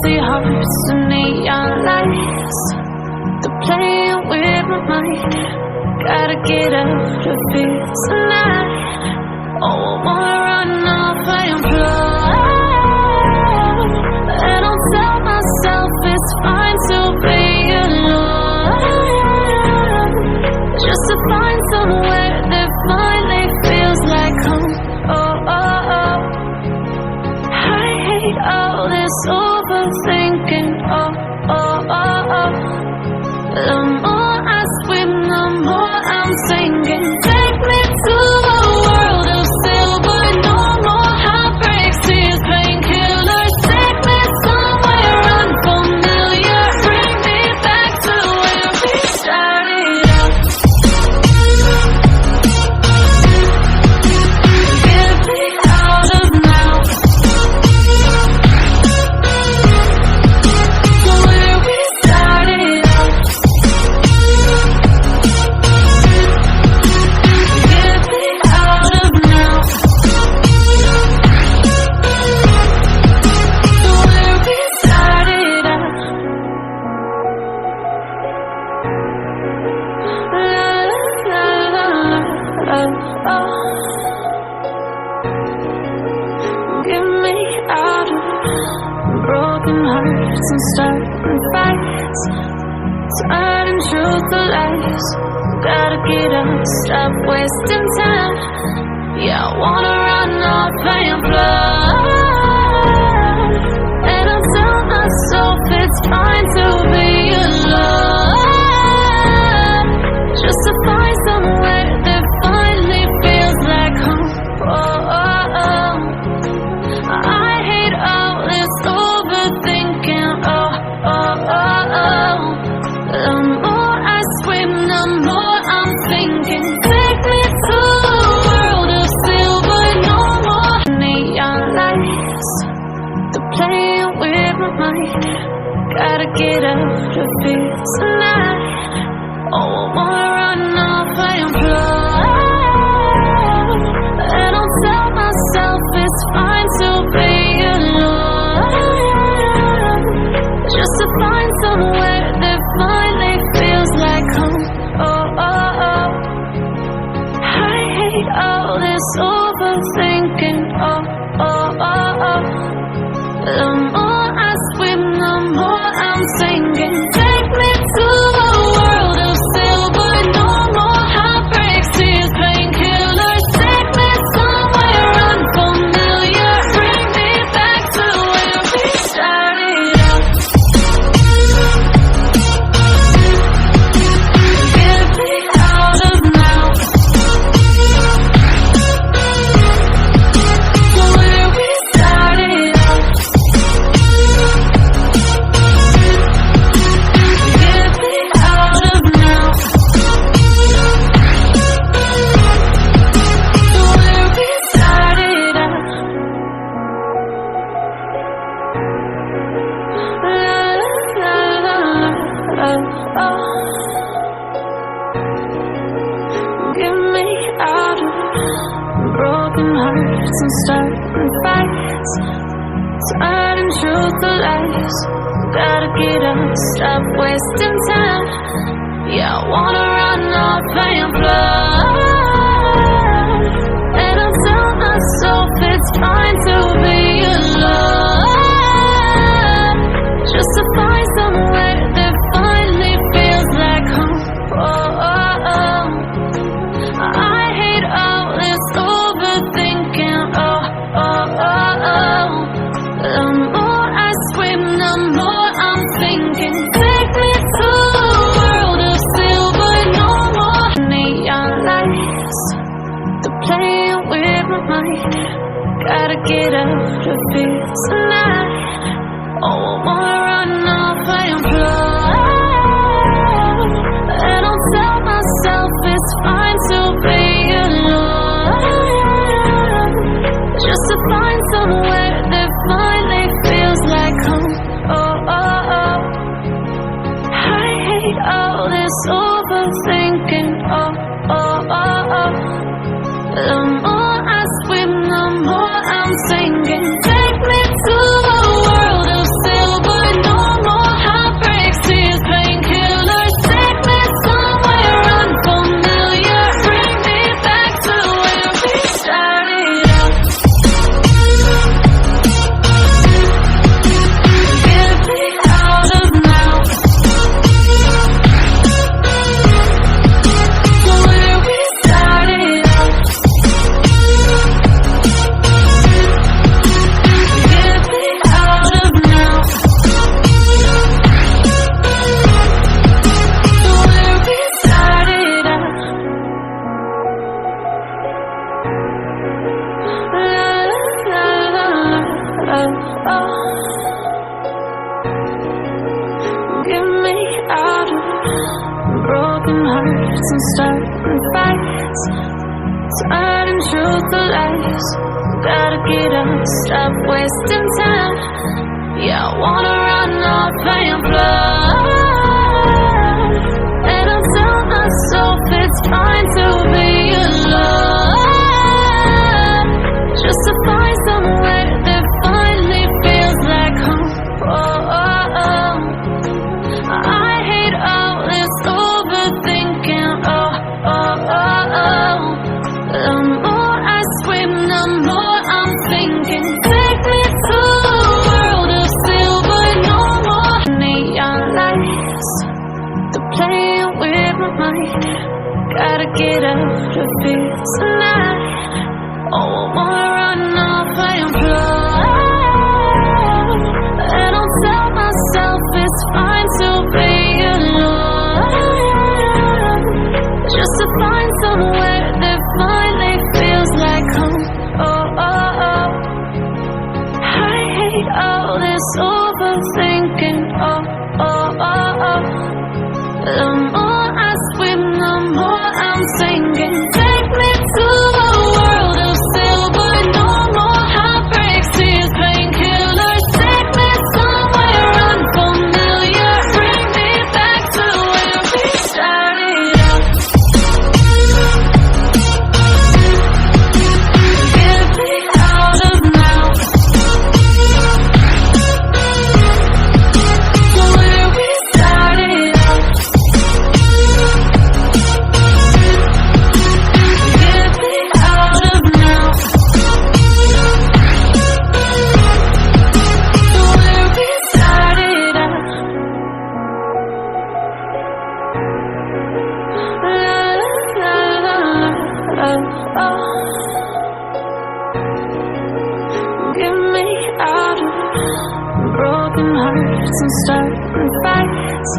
empty hearts and neon lights. They're playing with my mind. Gotta get out of here tonight. Oh, I wanna run off and fly. And I'll tell myself it's fine to be alone, just to find somewhere that finally feels like home. Oh, oh, oh. I hate all this overthinking. Oh, oh, oh, oh. The more I swim, the more I'm sinking. Take me to a world of silver. No more heartbreaks, tears, painkillers. Take me somewhere unfamiliar. Bring me back to where we started out. Get me out of now. Where we started out. Get me out of now. Where we started out. La, la, la, la, oh. Get me out of broken hearts and starting fights, turning truth to lies. Gotta get up, stop wasting time. Yeah, I wanna run off and fly. And I'll tell myself it's fine to be alone, just to find somewhere that finally feels like home. Oh, oh, oh. I hate all this overthinking. Oh, oh, oh, oh. The more I swim, the more I'm sinking. Take me to a world of silver. No more neon lights. They're playing with my mind. Gotta get out of here tonight. Oh, I wanna run off and fly. And I'll tell myself it's fine to be alone, just to find somewhere that finally feels like home. Oh, oh, oh. I hate all this overthinking. Oh, oh, oh, oh. The more I swim, the more I'm sinking. Take me to a world of silver. No more heartbreaks, tears, painkillers. Take me somewhere unfamiliar. Bring me back to where we started out. Get me out of now. Where we started out. Get me out of now. Where we started out. La, la, la, la, oh. Get me out of broken hearts and starting fights, turning truth to lies. Gotta get up, stop wasting time. Yeah, I wanna run off and fly. And I'll tell myself it's fine to be alone, just to find somewhere that finally feels like home. Oh, oh, oh. I hate all this overthinking. Oh, oh, oh, oh. The more I swim, the more I'm sinking. Take me to a world of silver. No more neon lights. They're playing with my mind. Gotta get out of here tonight. hearts and starting fights, turning truth to lies. Gotta get up, stop wasting time. Yeah, I wanna run off and fly. And I'll tell myself it's fine to be alone, just to find somewhere that finally feels like home. Oh, oh, oh. I hate all this overthinking. Oh, oh, oh, oh. The more I swim, the more I'm thinking. Take me to a world of silver, no more neon lights. They're playing with my mind. Gotta get out of here tonight. Oh, I wanna run off and fly. And I'll tell myself it's fine to be alone, just to find somewhere that finally feels like home. Oh, oh, oh. I hate all this overthinking. Oh, oh, oh, oh. The more I swim, the more I'm sinking. Take me to a world of silver, no more heartbreaks, tears, painkillers. Take me somewhere unfamiliar. Bring me back to where we started out. Get me out of now, to where we started out. Get me out of now, to where we started out. La, la, la, la, oh. Get me out of broken hearts and starting fights,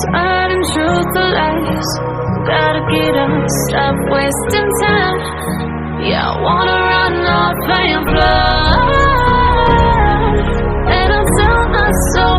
turning truth to lies. Gotta get up, stop wasting time. Yeah, I wanna run off and fly. And I'll tell myself